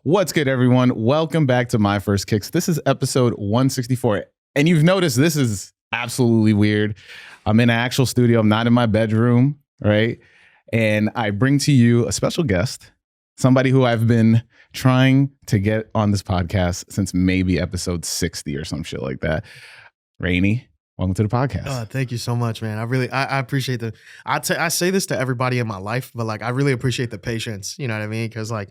What's good, everyone? Welcome back to My First Kicks. This is episode 164. And you've noticed this is absolutely weird. I'm in an actual studio. I'm not in my bedroom, right? And I bring to you a special guest, somebody who I've been trying to get on this podcast since maybe episode 60 or some shit like that. Rainey, welcome to the podcast. Thank you so much, man. I appreciate I say this to everybody in my life, but like, I really appreciate the patience. You know what I mean? Because like,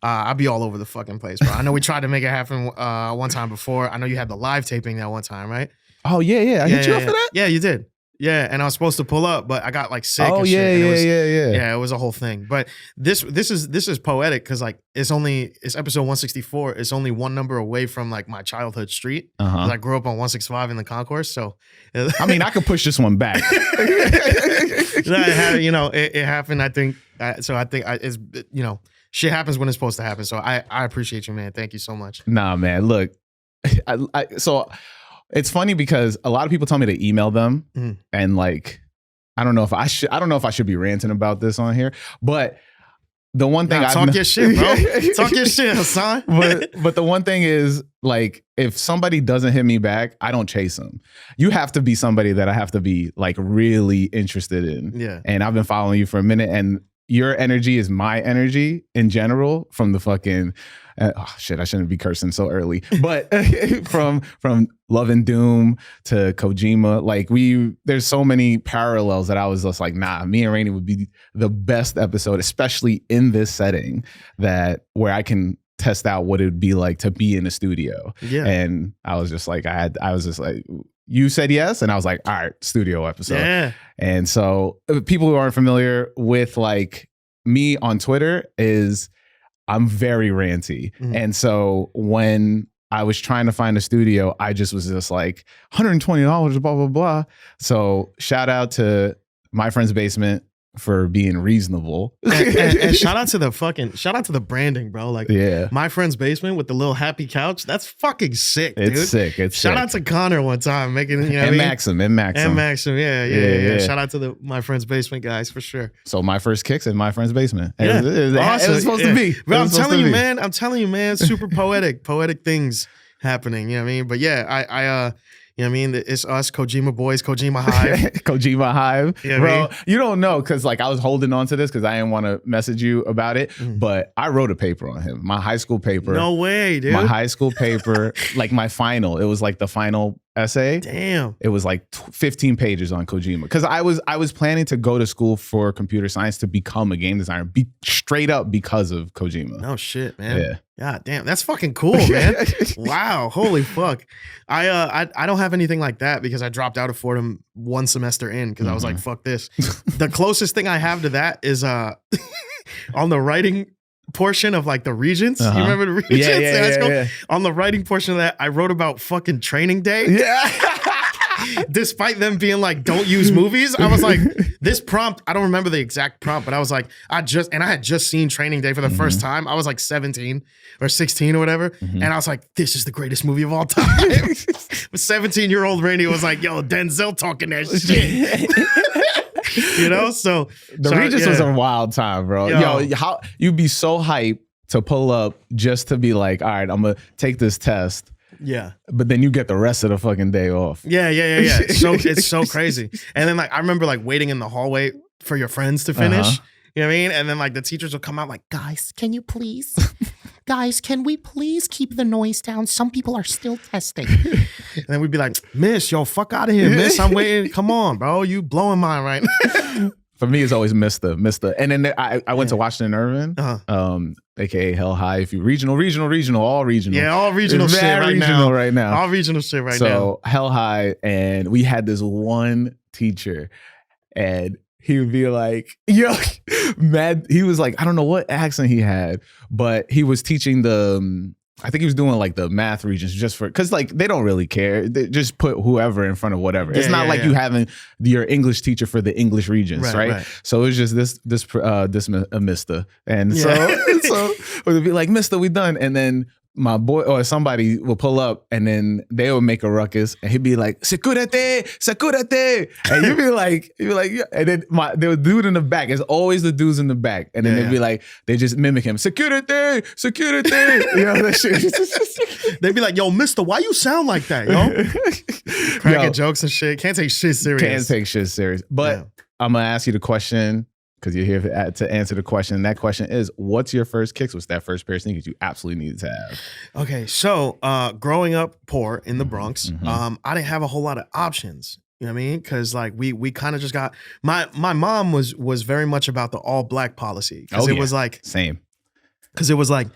I'll be all over the fucking place, bro. I know we tried to make it happen one time before. I know you had the live taping that one time, right? Oh, yeah. I hit you up for that? Yeah, you did. Yeah, and I was supposed to pull up, but I got like sick. Oh, and yeah, shit, yeah. Yeah, it was a whole thing. But this is poetic because like it's episode 164. It's only one number away from like my childhood street. 'Cause I grew up on 165 in the concourse. So I mean, I could push this one back. It happened. I think so. I think it's shit happens when it's supposed to happen. So I appreciate you, man. Thank you so much. Nah, man. Look, so it's funny because a lot of people tell me to email them, and like, I don't know if I should be ranting about this on here, but the one thing talk your shit, bro. Talk your shit, Hassan. but the one thing is, like, if somebody doesn't hit me back, I don't chase them. You have to be somebody that I have to be like really interested in. Yeah. And I've been following you for a minute, and your energy is my energy in general. From the fucking I shouldn't be cursing so early, but from Love and Doom to Kojima, like there's so many parallels that I was just like, nah, me and Rainey would be the best episode, especially in this setting where I can test out what it'd be like to be in a studio. Yeah. And I was just like, you said yes, and I was like, all right, studio episode. Yeah. And so people who aren't familiar with like me on Twitter I'm very ranty. And so when I was trying to find a studio, I was just like $120, blah, blah, blah. So shout out to My Friend's Basement for being reasonable. And shout out to the branding, bro. Like, yeah, My Friend's Basement with the little happy couch. That's fucking sick, dude. It's sick. Shout out to Connor one time making, and Maxim. Yeah. Shout out to the My Friend's Basement guys for sure. So My First Kicks in My Friend's Basement. Yeah. It was supposed to be. Bro, I'm telling you, man, super poetic things happening. You know what I mean? But yeah, you know what I mean? It's us, Kojima boys, Kojima Hive. Kojima Hive. You know bro, you don't know, because like I was holding on to this because I didn't want to message you about it, but I wrote a paper on him. My high school paper. No way, dude. My high school paper, like my final. It was like the final essay. Damn. It was like 15 pages on Kojima. Because I was planning to go to school for computer science to become a game designer, straight up because of Kojima. No shit, man. Yeah. God damn, that's fucking cool, man. Wow, holy fuck. I don't have anything like that because I dropped out of Fordham one semester in because I was like, fuck this. The closest thing I have to that is on the writing portion of like the Regents. You remember the Regents? Yeah. On the writing portion of that, I wrote about fucking Training Day. Yeah. Despite them being like, don't use movies, I was like, this prompt, I don't remember the exact prompt, but I was like, I had just seen Training Day for the first time. I was like 17 or 16 or whatever. And I was like, this is the greatest movie of all time. But 17-year-old Rainey was like, yo, Denzel talking that shit. So the Regents was a wild time, bro. Yo, how you'd be so hyped to pull up just to be like, all right, I'm gonna take this test. Yeah. But then you get the rest of the fucking day off. Yeah. So it's so crazy. And then like I remember like waiting in the hallway for your friends to finish. You know what I mean? And then like the teachers would come out like, guys, can you please? Guys, can we please keep the noise down? Some people are still testing. And then we'd be like, Miss, yo, fuck out of here, Miss. I'm waiting. Come on, bro. You blowing mine right now. For me, it's always Mr. And then I went to Washington Irving, aka Hell High. If you regional, all regional. Yeah, all regional shit right now. All regional shit right now. So Hell High, and we had this one teacher, and he would be like, yo, mad. He was like, I don't know what accent he had, but he was teaching I think he was doing like the math regions just because like they don't really care. They just put whoever in front of whatever. It's not like you having your English teacher for the English regions, right? So it was just this Mr. And so it would be like, Mr., we done. And then my boy or somebody will pull up and then they will make a ruckus and he'd be like, "Security, security," and you'd be like, yeah. And then the dude in the back, it's always the dudes in the back, and then they'd be like, they just mimic him, "Security, security," you know that shit. They'd be like, "Yo, mister, why you sound like that, yo?" Cracking jokes and shit. Can't take shit serious. But I'm gonna ask you the question, because you're here to answer the question. And that question is, what's your first kicks? What's that first pair of sneakers you absolutely needed to have? Okay, so growing up poor in the Bronx, I didn't have a whole lot of options. You know what I mean? Because like we kind of just got my mom was very much about the all black policy. Because it was like same. Because it was like,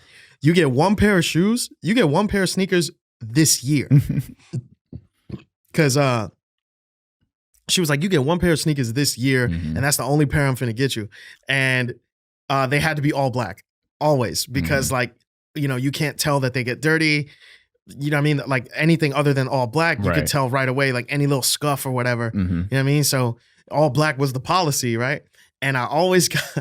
you get one pair of shoes, you get one pair of sneakers this year. Because she was like, you get one pair of sneakers this year, and that's the only pair I'm finna get you. And they had to be all black, always, because like, you know, you can't tell that they get dirty. You know what I mean? Like anything other than all black, you could tell right away, like any little scuff or whatever. You know what I mean? So all black was the policy, right? And I always got,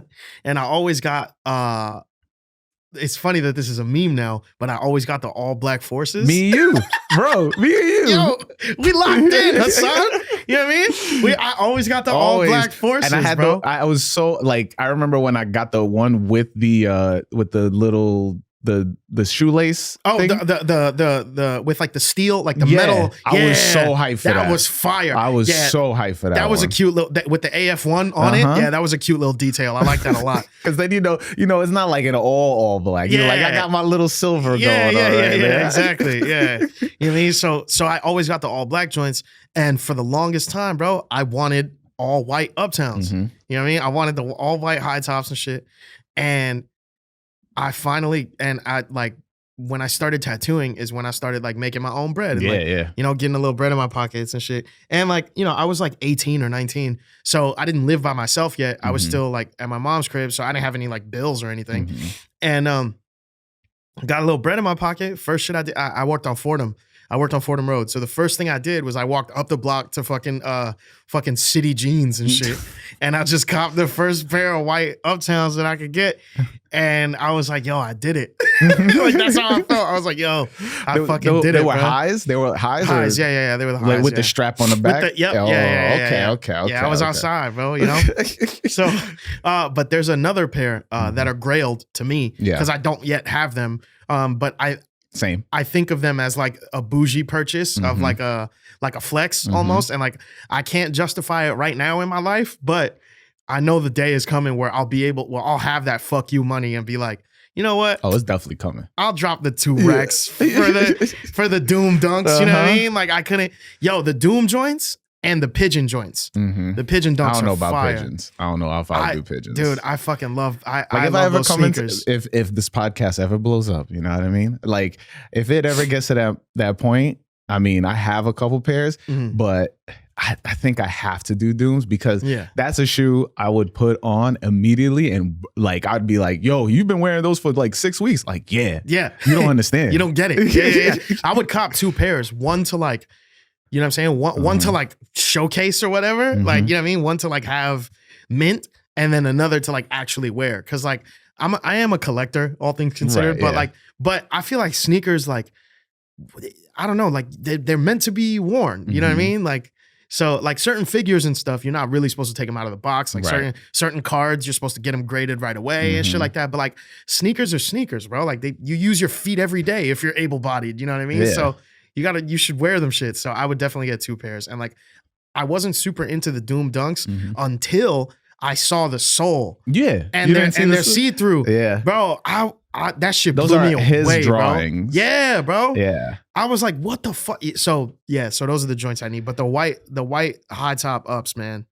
it's funny that this is a meme now, but I always got the all black forces. Me and you, bro. Me and you. Yo, we locked in, Hassan. You know what I mean? I always got the all black forces, and I had bro. I was so like, I remember when I got the one with the little the shoelace. Oh, thing. the with like the steel, like the metal. I was so hyped for that. That was fire. I was so hyped for that. That was a cute little with the AF1 on it. Yeah, that was a cute little detail. I like that a lot. Because then you know, it's not like an all black. You're like, I got my little silver going on. Yeah, exactly. Yeah, you know what I mean? So I always got the all black joints, and for the longest time, bro, I wanted all white Uptowns. You know what I mean? I wanted the all white high tops and shit, and I finally, and I like, when I started tattooing is when I started like making my own bread. And you know, getting a little bread in my pockets and shit. And like, you know, I was like 18 or 19. So I didn't live by myself yet. I was still like at my mom's crib. So I didn't have any like bills or anything. And got a little bread in my pocket. First shit I did, I worked on Fordham. I worked on Fordham Road. So the first thing I did was I walked up the block to fucking City Jeans and shit. And I just copped the first pair of white Uptowns that I could get. And I was like, yo, I did it. Like, that's how I felt. I was like, yo, I fucking did it. They were bro. highs? They were highs? Highs, yeah. They were the highs. Like with the strap on the back? Okay. Yeah, I was outside, bro, you know? So, but there's another pair that are grailed to me because I don't yet have them. But Same. I think of them as like a bougie purchase of like a flex almost. And like, I can't justify it right now in my life, but I know the day is coming where I'll have that fuck you money and be like, you know what? Oh, it's definitely coming. I'll drop the 2 racks for the Doom dunks. You know what I mean? Like the Doom joints and the pigeon joints. The pigeon dunks. I don't know about fire. Pigeons. I don't know if I do pigeons. Dude, I fucking love. If I ever come into, if this podcast ever blows up, you know what I mean? Like if it ever gets to that point, I mean, I have a couple pairs, but I think I have to do Dooms because that's a shoe I would put on immediately, and like I'd be like, "Yo, you've been wearing those for like 6 weeks." Like, yeah, you don't understand. You don't get it. Yeah. I would cop 2 pairs, one to like. You know what I'm saying? One to like showcase or whatever. Like, you know what I mean? One to like have mint and then another to like actually wear. Cause like I am a collector, all things considered, but I feel like sneakers, like, I don't know, like they're meant to be worn. You know what I mean? Like, so like certain figures and stuff, you're not really supposed to take them out of the box. Like certain cards, you're supposed to get them graded right away and shit like that. But like sneakers are sneakers, bro. Like you use your feet every day if you're able-bodied. You know what I mean? Yeah. So you should wear them shit. So I would definitely get 2 pairs. And like, I wasn't super into the Doom dunks until I saw the sole. Yeah. And they're see-through. Yeah. Bro, I that shit blew me away, his drawings. Bro. Yeah, bro. Yeah. I was like, what the fuck? So those are the joints I need. But the white high top ups, man.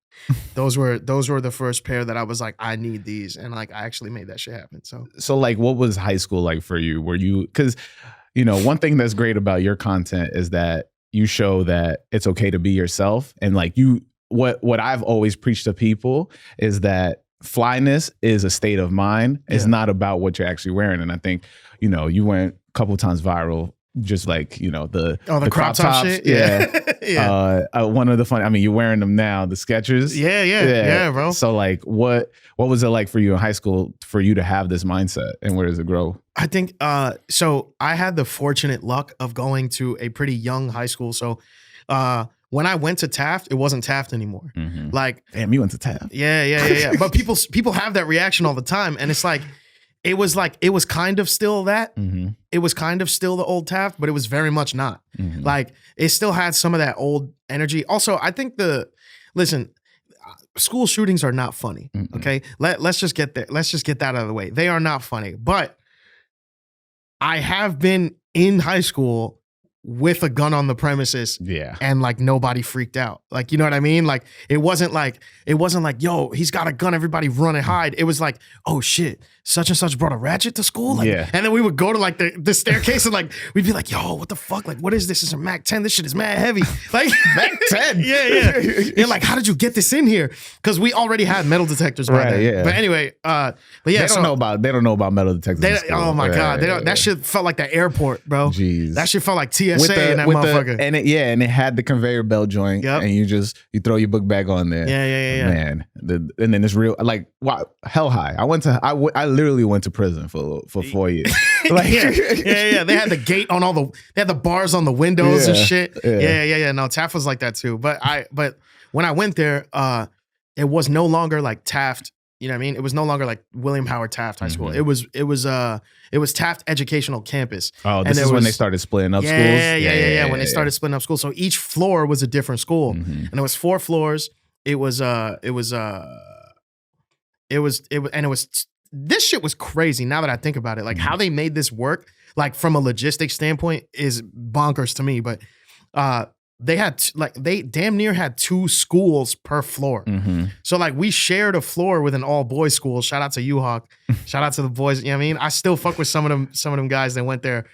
Those were the first pair that I was like, I need these. And like, I actually made that shit happen. So like, what was high school like for you? Were you, because you know, one thing that's great about your content is that you show that it's okay to be yourself. And like what I've always preached to people is that flyness is a state of mind. It's not about what you're actually wearing. And I think, you know, you went a couple times viral just like, you know, the crop top shit. Yeah. One of the fun, I mean, you're wearing them now, the Skechers. Yeah, bro. So like what was it like for you in high school for you to have this mindset, and where does it grow? I think so I had the fortunate luck of going to a pretty young high school. So when I went to Taft, it wasn't Taft anymore. Mm-hmm. Like, damn, you went to Taft. Yeah. But people have that reaction all the time, and it's like it was kind of still that. Mm-hmm. It was kind of still the old Taft, but it was very much not. Mm-hmm. Like, it still had some of that old energy. Also, I think school shootings are not funny. Mm-hmm. Okay, let's just get there. Let's just get that out of the way. They are not funny. But I have been in high school with a gun on the premises, and like nobody freaked out. Like, you know what I mean? Like, it wasn't like, yo, he's got a gun, everybody run and hide. It was like, oh shit, such and such brought a ratchet to school. Like, and then we would go to like the staircase and like we'd be like, yo, what the fuck? Like, what is this? It's a Mac 10. This shit is mad heavy. Like Mac 10. Yeah. And like, how did you get this in here? Because we already had metal detectors by then. Yeah. But anyway, they don't know about metal detectors. Oh my god, that shit felt like the airport, bro. Jeez, that shit felt like TSA in that motherfucker. And it had the conveyor belt joint, and you throw your book bag on there. Yeah. Man, and then it's real, like, wow, hell high. I literally went to prison for 4 years. Like, yeah. They had the gate on they had the bars on the windows and shit. Yeah. No, Taft was like that too. But when I went there, it was no longer like Taft. You know what I mean? It was no longer like William Howard Taft High School. Mm-hmm. It was Taft Educational Campus. Oh, this is when they started splitting up schools? Yeah. When they started splitting up schools. So each floor was a different school. Mm-hmm. And it was 4 floors. This shit was crazy now that I think about it. Like, how they made this work, like from a logistics standpoint, is bonkers to me. But they damn near had 2 schools per floor. Mm-hmm. So like we shared a floor with an all boys school. Shout out to U-Hawk. Shout out to the boys. You know what I mean? I still fuck with some of them guys that went there.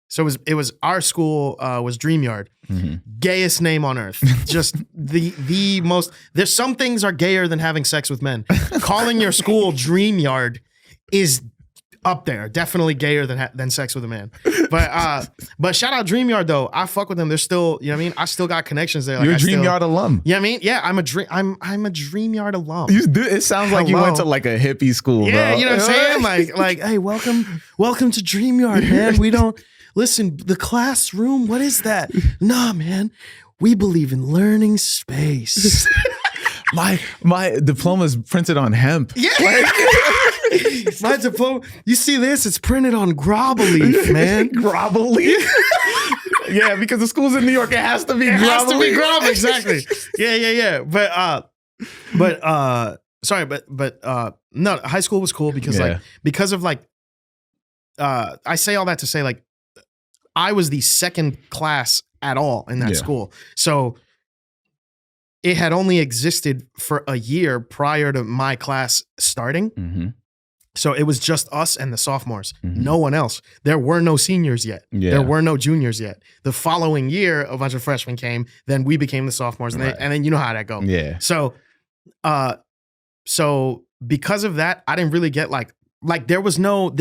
So it was our school was Dream Yard. Mm-hmm. Gayest name on earth. Just the most. There's some things are gayer than having sex with men. Calling your school Dream Yard is up there, definitely gayer than sex with a man. But shout out Dream Yard though. I fuck with them. They're still, you know what I mean? I still got connections there. Like, you're a Dream Yard alum. You know what I mean? Yeah, I'm a Dream Yard alum. It sounds like you went to like a hippie school, yeah, bro. You know what I'm saying? Like, hey, welcome to Dream Yard, man. We don't listen, the classroom, what is that? Nah, man. We believe in learning space. My diploma's printed on hemp. Yeah. My diploma, you see this? It's printed on grobble leaf, man. Grobble leaf? Yeah, because the school's in New York, it has to be grobble. It has to be grobble, exactly. Yeah. But no, high school was cool because I say all that to say, like, I was the second class at all in that school. So it had only existed for a year prior to my class starting. Mm-hmm. So it was just us and the sophomores, mm-hmm. no one else. There were no seniors yet. Yeah. There were no juniors yet. The following year, a bunch of freshmen came. Then we became the sophomores, and then you know how that goes. Yeah. So because of that, I didn't really get like there was none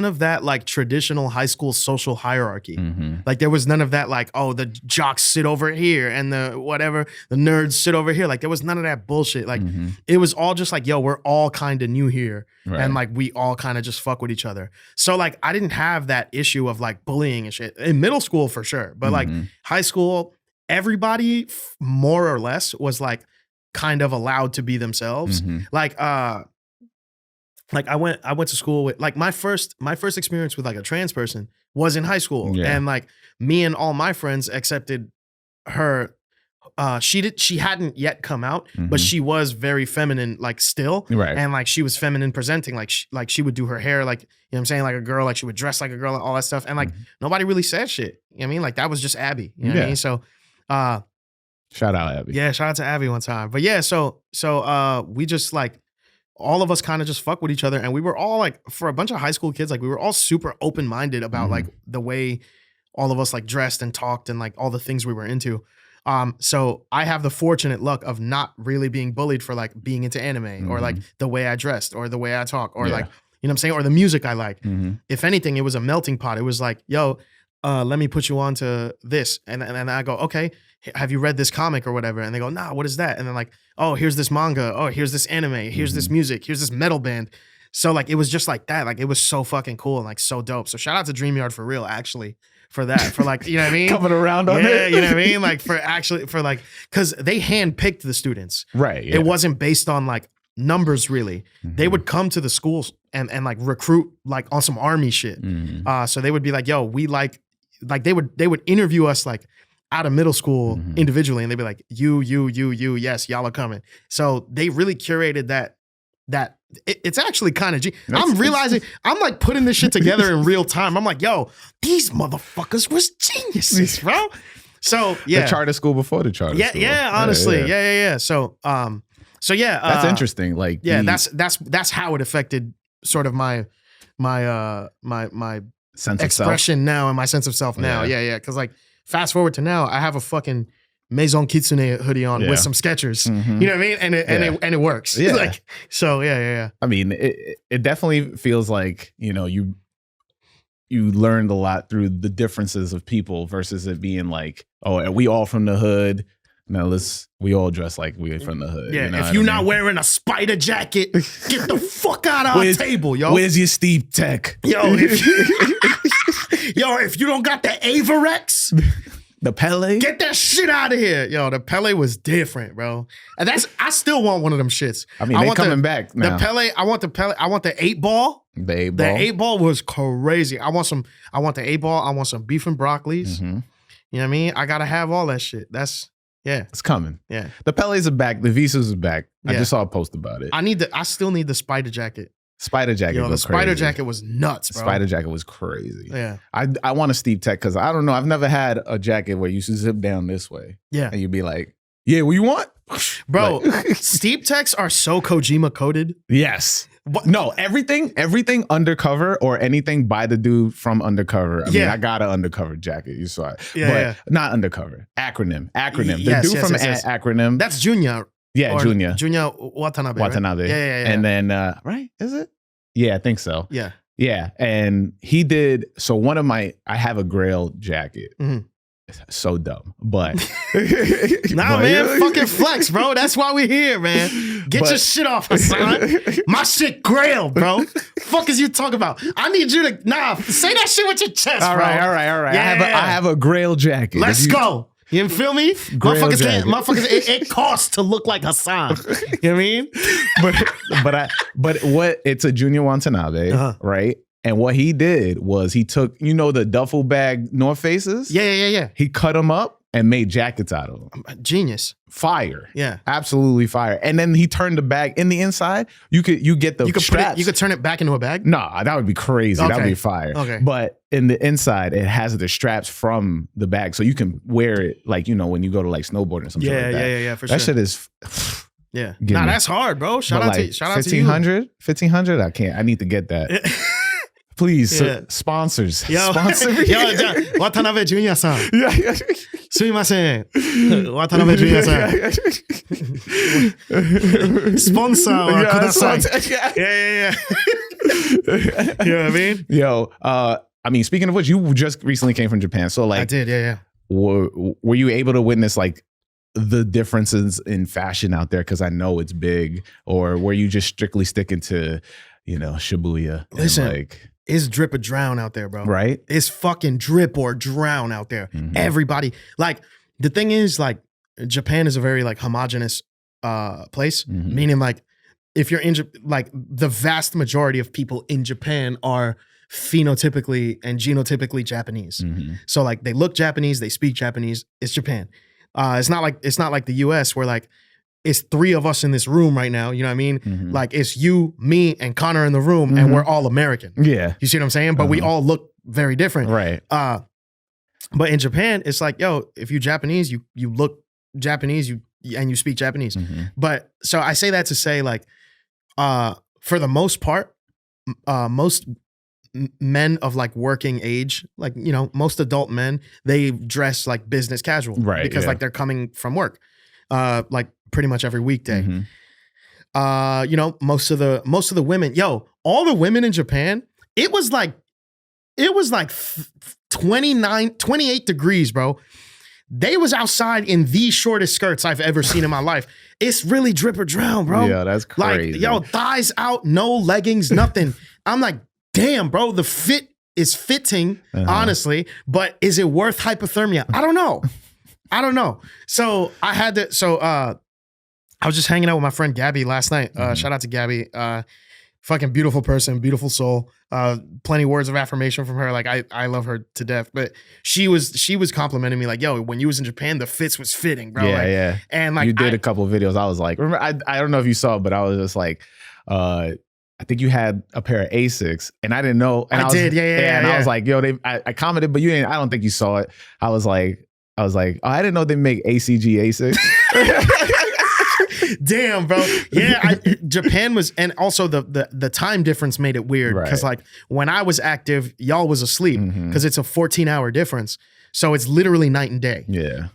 of that like traditional high school social hierarchy. Mm-hmm. Like there was none of that like, oh, the jocks sit over here and the nerds sit over here. Like there was none of that bullshit. Like mm-hmm. it was all just like, yo, we're all kind of new here. Right. And like we all kind of just fuck with each other. So like I didn't have that issue of like bullying and shit. In middle school for sure. But like high school, everybody more or less was like kind of allowed to be themselves. Mm-hmm. Like I went to school with like my first experience with like a trans person was in high school. Yeah. And like me and all my friends accepted her. She hadn't yet come out, mm-hmm. but she was very feminine, like still. Right. And like she was feminine presenting, like she would do her hair, like, you know what I'm saying? Like a girl, like she would dress like a girl and all that stuff. And like nobody really said shit. You know what I mean? Like that was just Abby. You know what I mean? So shout out Abby. Yeah, shout out to Abby one time. But yeah, so we just like all of us kind of just fuck with each other. And we were all like, for a bunch of high school kids, like we were all super open-minded about like the way all of us like dressed and talked and like all the things we were into. So I have the fortunate luck of not really being bullied for like being into anime or like the way I dressed or the way I talk or like, you know what I'm saying? Or the music I like. If anything, it was a melting pot. It was like, yo, let me put you on to this. And I go, okay, have you read this comic or whatever? And they go, nah, what is that? And then like, oh, here's this manga. Oh, here's this anime. Here's this music. Here's this metal band. So like, it was just like that. Like, it was so fucking cool and like so dope. So shout out to DreamYard for real, actually, for that. For like, you know what I mean? Coming around on it. You know what I mean? Like for like, because they handpicked the students. Right. Yeah. It wasn't based on like numbers really. They would come to the schools and like recruit like on some army shit. So they would be like, yo, we like they would interview us like out of middle school individually, and they'd be like, you, yes, y'all are coming. So they really curated that it's actually kind of I'm realizing I'm like putting this shit together in real time. I'm like, yo, these motherfuckers was geniuses, bro. So yeah, the charter school before the charter school. Yeah, honestly, yeah. So yeah, that's interesting. Like, that's how it affected sort of my sense expression of self now and my sense of self now. Yeah. Because like fast forward to now, I have a fucking Maison Kitsune hoodie on with some Skechers. You know what I mean? And it works. Yeah. Like, so yeah. I mean, it definitely feels like, you know, you learned a lot through the differences of people versus it being like, oh, are we all from the hood? Now we all dress like we're from the hood. Yeah, you know if you're not wearing a spider jacket, get the fuck out of our table, yo. Where's your Steve Tech? Yo, if you don't got the Avarex, the Pele, get that shit out of here. Yo, the Pele was different, bro. And I still want one of them shits. I mean, they're coming back now. The Pele, I want the Pele, I want the 8-ball. The 8-ball. The 8-ball was crazy. I want the 8-ball, I want some beef and broccolis. You know what I mean? I gotta have all that shit. Yeah, it's coming. Yeah, the Pele's are back. The Visas are back. Yeah. I just saw a post about it. I still need the spider jacket. Spider jacket. Yo, the spider jacket was nuts, bro. Spider jacket was crazy. Yeah, I want a Steve Tech because I don't know. I've never had a jacket where you should zip down this way. Yeah, and you'd be like, yeah, what you want, bro? Steve Techs are so Kojima coded. Yes. No, everything undercover or anything by the dude from Undercover. I mean, I got an Undercover jacket. You saw it. But not Undercover. Acronym. The dude from Acronym. That's Junior. Yeah, Junior. Junior Watanabe. Right? Yeah. And then, right? Is it? Yeah, I think so. Yeah. Yeah. And he did. So I have a Grail jacket. So dumb, but man, fucking flex, bro. That's why we're here, man. Get your shit off, Hassan. My shit Grail, bro. Fuck is you talking about? I need you to say that shit with your chest, all bro. All right. Yeah. I have a Grail jacket. Let's go. You feel me? Motherfuckers, it costs to look like Hassan. You know what I mean? but it's a Junior Watanabe, right? And what he did was he took, the duffel bag North Faces? Yeah. He cut them up and made jackets out of them. Genius. Fire. Yeah. Absolutely fire. And then he turned the bag in the inside. You get the straps. You could turn it back into a bag? Nah, that would be crazy. Okay. That would be fire. Okay. But in the inside, it has the straps from the bag. So you can wear it like, when you go to like snowboarding or something like that. Yeah, for sure. That shit is... Yeah. That's hard, bro. Shout out to you. 1,500? I can't. I need to get that. Please, sponsors. Sponsor me. Watanabe Junior-san. Yeah. Sumimasen. Watanabe Junior-san. Sponsor wa kudasai. Yeah. You know what I mean? Yo, I mean, speaking of which, you just recently came from Japan. So like, I did, yeah. Were you able to witness like the differences in fashion out there? Because I know it's big. Or were you just strictly sticking to, Shibuya? Listen, it's drip or drown out there, bro. Right? It's fucking drip or drown out there. Everybody, like, the thing is, like, Japan is a very like homogenous place, meaning like if you're in like the vast majority of people in Japan are phenotypically and genotypically Japanese. So like they look Japanese, they speak Japanese. It's Japan. It's not like the US where like it's 3 of us in this room right now. You know what I mean? Like it's you, me, and Connor in the room, and we're all American. Yeah. You see what I'm saying? But we all look very different. Right. But in Japan, it's like, yo, if you Japanese, you look Japanese, and you speak Japanese. But so I say that to say like, for the most part, most men of like working age, like, most adult men, they dress like business casual, right? Because like they're coming from work, like pretty much every weekday. most of the women, all the women in Japan, it was like 28 degrees, bro. They was outside in the shortest skirts I've ever seen in my life. It's really drip or drown, bro. Yeah, that's crazy. Like, thighs out, no leggings, nothing. I'm like, damn, bro, the fit is fitting, honestly, but is it worth hypothermia? I don't know. So I was just hanging out with my friend Gabby last night. Shout out to Gabby. Fucking beautiful person, beautiful soul. Plenty words of affirmation from her. Like I love her to death. But she was complimenting me like, yo, when you was in Japan, the fits was fitting, bro. Yeah. And like you did a couple of videos. I was like, remember, I don't know if you saw it, but I was just like, I think you had a pair of Asics, and I didn't know. And I did, yeah. And I was like, yo, I commented, but you didn't. I don't think you saw it. I was like, oh, I didn't know they make ACG Asics. Damn, bro. Yeah, Japan was, and also the time difference made it weird because like when I was active, y'all was asleep because it's a 14-hour difference, so it's literally night and day. Yeah.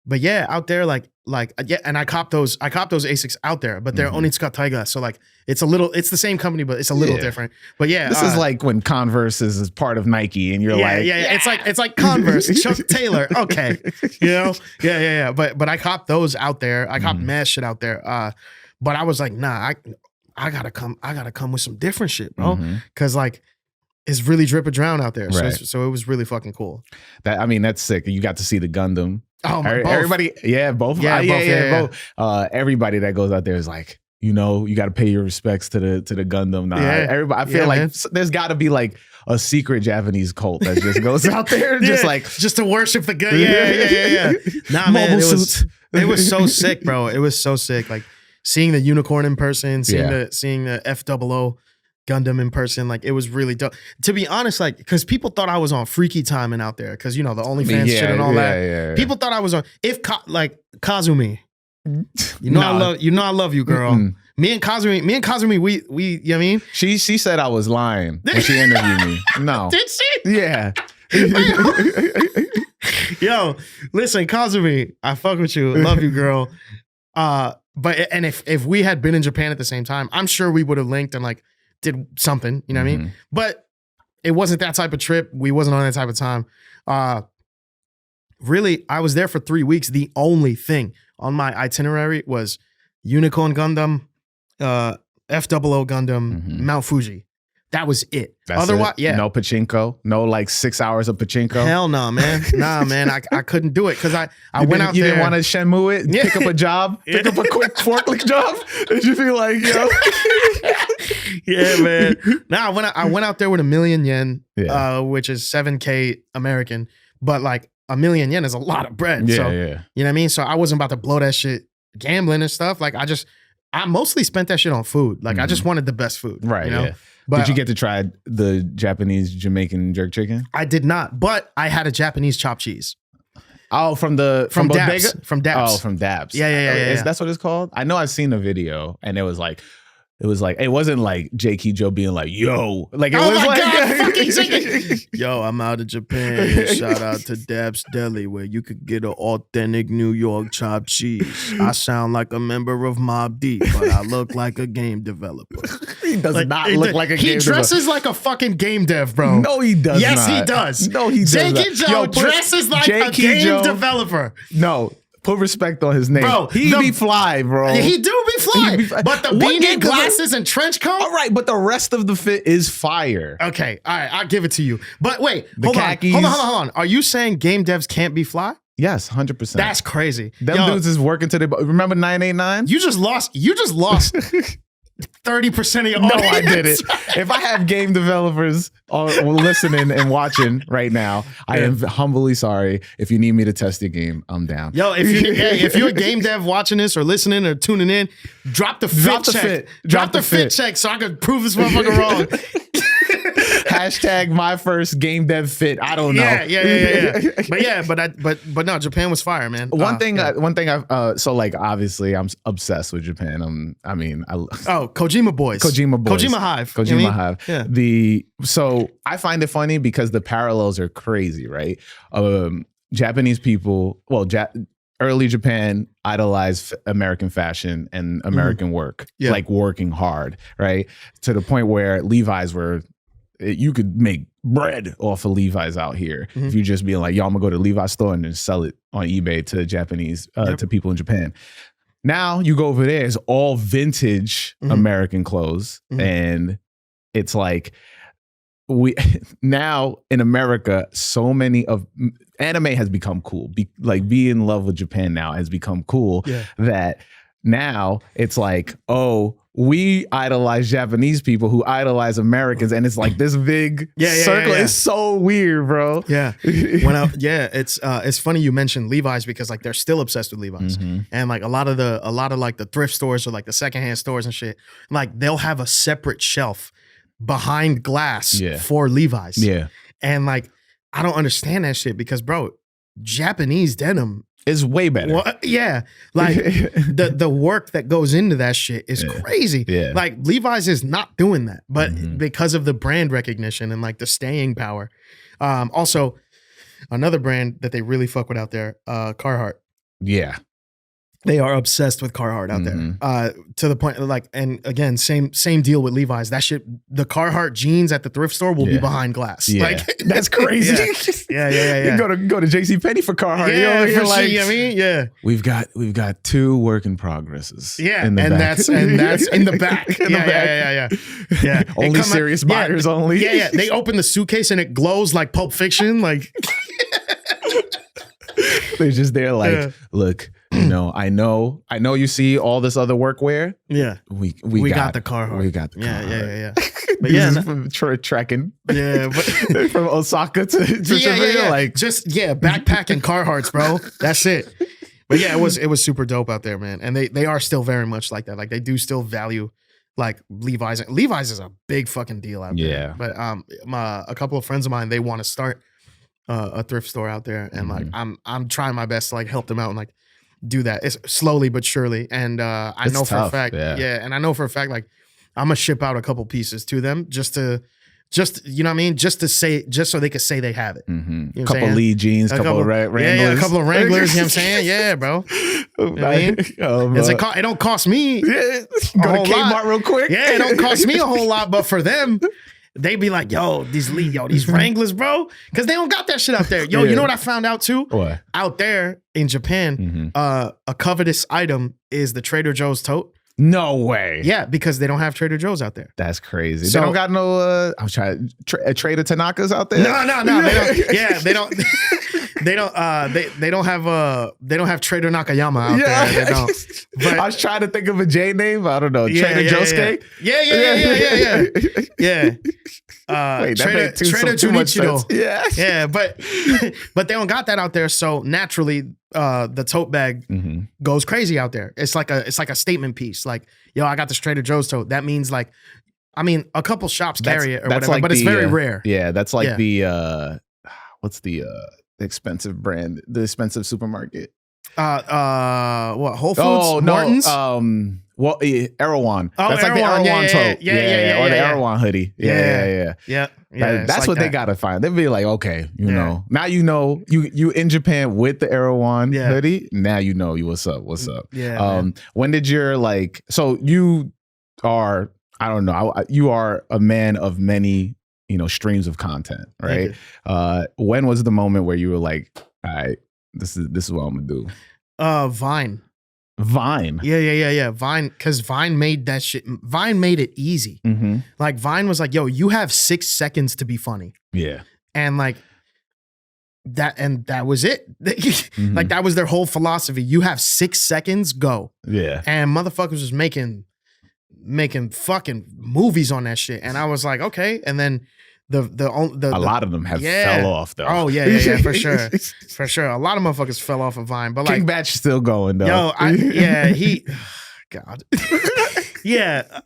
But yeah, out there, and I copped those Asics out there, but they're Onitsuka Taiga, so like it's the same company, but it's a little different. But yeah, this is like when Converse is part of Nike, and you're it's like Converse, Chuck Taylor, okay, yeah. But I copped those out there. I copped mad shit out there. But I was like, nah, I gotta come with some different shit, bro, because like it's really drip or drown out there. Right. So it was really fucking cool. That's sick. You got to see the Gundam. Oh, everybody, both. Both. Everybody that goes out there is like, you got to pay your respects to the Gundam. Nah, everybody. I feel like there's got to be like a secret Japanese cult that just goes out there just to worship the gun. Yeah. Nah, man, it was so sick, bro. It was so sick. Like seeing the unicorn in person, seeing the FOO Gundam in person, like it was really dope. To be honest, like because people thought I was on freaky timing out there, because the OnlyFans shit and all that. Yeah. People thought I was on Kazumi. I love you, girl. Me and Kazumi, we you know what I mean? She said I was lying when she interviewed me. No. Did she? Yeah. Yo, listen, Kazumi, I fuck with you. Love you, girl. But if we had been in Japan at the same time, I'm sure we would have linked and like did something, you know what I mean? But it wasn't that type of trip. We wasn't on that type of time. Really, I was there for 3 weeks. The only thing on my itinerary was Unicorn Gundam, FOO Gundam, Mount Fuji. That was it. Otherwise, no pachinko, no like 6 hours of pachinko. Hell no, man. Nah, man. I couldn't do it because I went out there. You didn't want to Shenmue it, pick up a job, pick up a quick forklift job? Did you feel like, Yeah, man. Nah, I went out there with 1 million yen, which is 7K American, but like 1 million yen is a lot of bread. You know what I mean? So I wasn't about to blow that shit gambling and stuff. Like I mostly spent that shit on food. Like I just wanted the best food. Right. Yeah. But, did you get to try the Japanese Jamaican jerk chicken? I did not, but I had a Japanese chopped cheese. Oh, from Daps. From Daps. Oh, from Daps. Yeah. That's what it's called? I know I've seen a video and it wasn't like J.K. Joe being like, yo. Like, it was my like, God, fucking yo, I'm out of Japan. Shout out to Dabs Deli, where you could get an authentic New York chopped cheese. I sound like a member of Mobb Deep, but I look like a game developer. He does not look like a game developer. He dresses like a fucking game dev, bro. No, he does not. Yes, he does. No, he does not. J.K. Joe dresses like a game developer. No. Put respect on his name. Bro, he be fly, bro. He do be fly. But the beanie, glasses, and trench coat? All right, but the rest of the fit is fire. Okay, all right, I'll give it to you. But wait, hold on. Are you saying game devs can't be fly? Yes, 100%. That's crazy. Them dudes is working today. Remember 989? You just lost 30% of your audience. No, I didn't. If I have game developers listening and watching right now, I am humbly sorry. If you need me to test your game, I'm down. Yo, if you're a game dev watching this or listening or tuning in, drop the fit check. Drop the fit check so I can prove this motherfucker wrong. Hashtag my first game dev fit. I don't know. Yeah. But no, Japan was fire, man. One thing so like obviously I'm obsessed with Japan. Kojima boys. Kojima Hive. Yeah. So I find it funny because the parallels are crazy, right? Japanese people, early Japan idolized American fashion and American work, like working hard, right? To the point where Levi's you could make bread off of Levi's out here if you just be like, yo, I'm gonna go to Levi's store and then sell it on eBay to Japanese, to people in Japan. Now you go over there, it's all vintage American clothes. And it's like, now in America, so many of anime has become cool. Be in love with Japan now has become cool. That now it's like, oh, we idolize Japanese people who idolize Americans, and it's like this big circle. It's so weird, bro. It's funny you mentioned Levi's because like they're still obsessed with Levi's, and like a lot of like the thrift stores or like the secondhand stores and shit, like they'll have a separate shelf behind glass for Levi's. And like I don't understand that shit because, bro, Japanese denim is way better. Well, like the work that goes into that shit is crazy. Like Levi's is not doing that, but because of the brand recognition and like the staying power. Also, another brand that they really fuck with out there, Carhartt. They are obsessed with Carhartt out there, to the point like, and again, same deal with Levi's. That shit, the Carhartt jeans at the thrift store will be behind glass. Like that's crazy. You go to JCPenney for Carhartt. You're like, I mean, we've got 2 work in progresses. And that's in the back. Yeah. Only serious buyers only. They open the suitcase and it glows like Pulp Fiction. Like they're just there like, look. You know, I know you see all this other workwear. We got the Carhartt. We got the Carhartt. But yeah, from trekking. But from Osaka to Sevilla, like just backpacking Carhartts, bro. That's it. But yeah, it was super dope out there, man. And they are still very much like that. Like they do still value like Levi's. Levi's is a big fucking deal out there. But a couple of friends of mine, they want to start a thrift store out there, and like I'm trying my best to like help them out and like do that. It's slowly but surely. And I know for a fact, and I know for a fact, like I'm gonna ship out a couple pieces to them just you know what I mean? Just so they could say they have it. You know couple Lee jeans, couple of Wranglers. A couple of Wranglers, you know what I'm saying? Yeah, bro. You know what I mean? It don't cost me go to Kmart real quick. Yeah, it don't cost me a whole lot, but for them, they be like, yo, these Wranglers, bro. Because they don't got that shit out there. Yo, you know what I found out too? What? Out there in Japan, a covetous item is the Trader Joe's tote. No way. Yeah, because they don't have Trader Joe's out there. That's crazy. So, they don't got no I'm trying Trader Tanaka's out there? No. They don't. Yeah, they don't. They don't have Trader Nakayama out there. They don't. But I was trying to think of a J name. I don't know. Trader Josuke? Yeah. Wait, that made Trader much sense. Yeah, but they don't got that out there. So naturally, the tote bag goes crazy out there. It's like a statement piece. Like, yo, I got this Trader Joe's tote. That means like, I mean, a couple shops carry it or whatever, like but it's very rare. Yeah, that's like the what's the expensive brand, the expensive supermarket? What, Whole Foods? Martin's? Well, Erewhon. That's like Erewhon. The Erewhon tote. Or the Erewhon hoodie. Yeah. That's like what they gotta find. They'd be like, okay, you know, now you know you in Japan with the Erewhon hoodie. Now you know what's up. Yeah. When did your like? So you are, I don't know. You are a man of many, streams of content, right? When was the moment where you were like, all right, this is what I'm gonna do? Vine. Yeah. Vine, because Vine made that shit. Vine made it easy. Like Vine was like, yo, you have 6 seconds to be funny. Yeah. And like that was it. Like that was their whole philosophy. You have 6 seconds, go. Yeah. And motherfuckers was making fucking movies on that shit. And I was like, okay. And then a lot of them have fell off though. Oh yeah, for sure. For sure. A lot of motherfuckers fell off of Vine. But like King Batch is still going though. Yo, God. Yeah.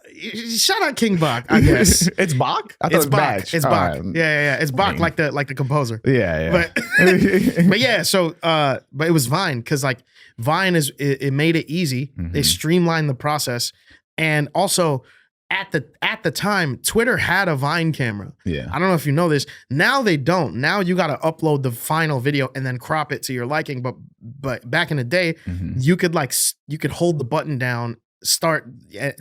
Shout out King Bach, I guess. It's Bach? I thought it's Bach. It's Bach. Yeah. It's Bach, like the composer. Yeah. But yeah, so but it was Vine, because like Vine it made it easy. They streamlined the process. And also at the time, Twitter had a Vine camera. Yeah. I don't know if you know this. Now they don't. Now you got to upload the final video and then crop it to your liking. But back in the day, you could hold the button down, start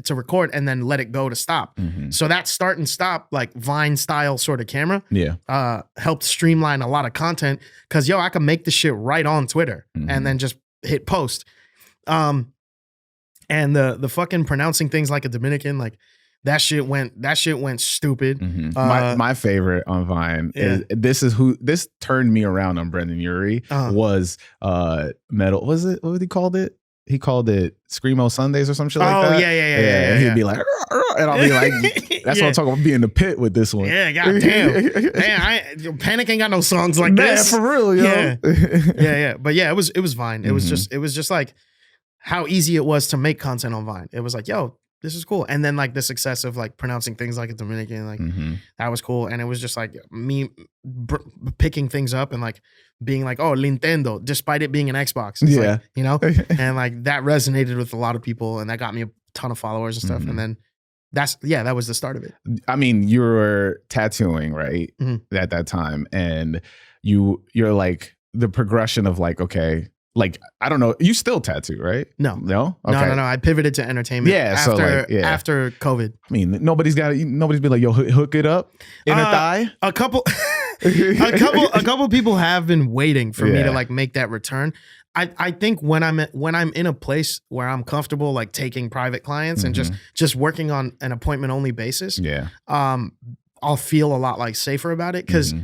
to record, and then let it go to stop. So that start and stop, like Vine style sort of camera, helped streamline a lot of content. Cause I could make the shit right on Twitter and then just hit post. And the fucking pronouncing things like a Dominican, like that shit went stupid. My favorite on Vine is this turned me around on Brendan Urie was metal. Was it? What he called it? He called it Screamo Sundays or some shit like that. Yeah. And he'd be like, and I'll be like, that's what I'm talking about, being in the pit with this one. Yeah, goddamn. Man, Panic ain't got no songs like this. For real, yo. Yeah. But yeah, it was Vine. It was just like how easy it was to make content on Vine. It was like, yo, this is cool. And then like the success of like pronouncing things like a Dominican, like that was cool. And it was just like me picking things up and like being like, oh, Nintendo, despite it being an Xbox. It's like, and like that resonated with a lot of people and that got me a ton of followers and stuff. And then that was the start of it. I mean, you were tattooing, right? At that time. And you're like the progression of like, okay, like, I don't know. You still tattoo, right? No. No? Okay. No. I pivoted to entertainment after COVID. I mean, nobody's been like, yo, hook it up in a thigh. A couple people have been waiting for me to like make that return. I think when I'm in a place where I'm comfortable, like taking private clients and just working on an appointment only basis, I'll feel a lot like safer about it. Cause